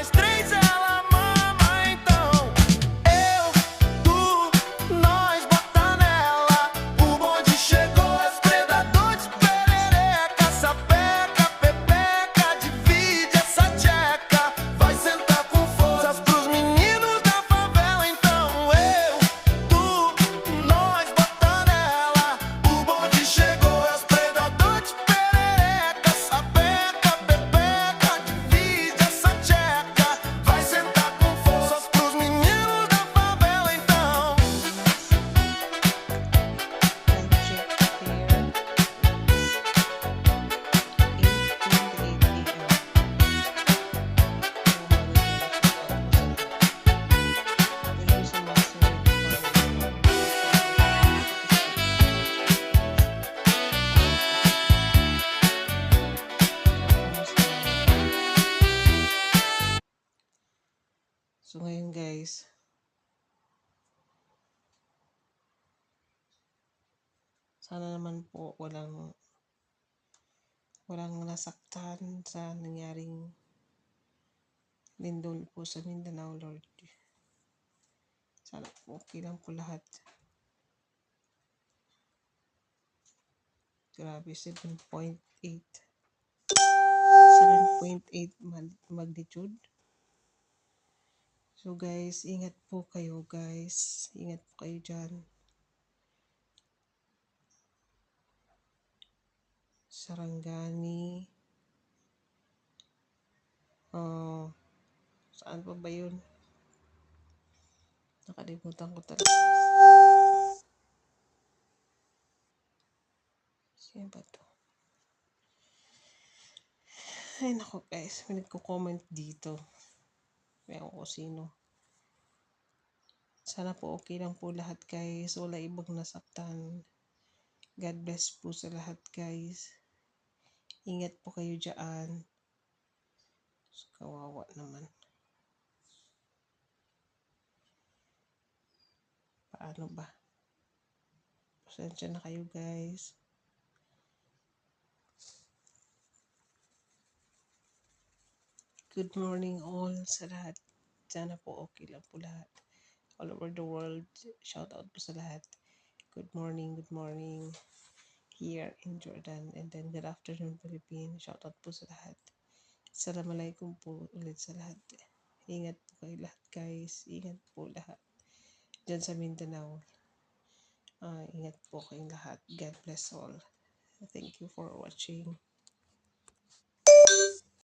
mais três ela mama. Então eu, tu, nós bota nela. O bonde chegou, as predadores perereca, sapeca, pepeca, divide essa tcheca. Vai sentar com forças pros meninos da favela. Então eu, tu, nós bota nela. O bonde chegou, as predadores perereca, sapeca, pepeca, divide essa tcheca. Vai sentar com forças pros meninos da favela. Então So ngayon guys, sana naman po walang nasaktan sa nangyaring lindol po sa Mindanao, Lord. Sana po okay lang po lahat. Grabe, 7.8 magnitude. So guys, ingat po kayo guys. Ingat po kayo dyan. Sarangani. Saan pa ba yun? Nakalimutan ko talaga. Sino ba to? Ay nako guys, may nagko-comment dito. Ewan ko sino. Sana po okay lang po lahat guys. Wala ibang nasaktan. God bless po sa lahat guys. Ingat po kayo dyan. Kawawa naman. Paano ba? Pasensya na kayo guys. Good morning all sa lahat. Sana po okay lang po lahat. All over the world. Shout out po sa lahat. Good morning here in Jordan. And then good afternoon Philippines. Shout out po sa lahat. Assalamualaikum po ulit sa lahat. Ingat po kayo lahat guys. Ingat po lahat. Diyan sa Mindanao. Ingat po kayong lahat. God bless all. Thank you for watching.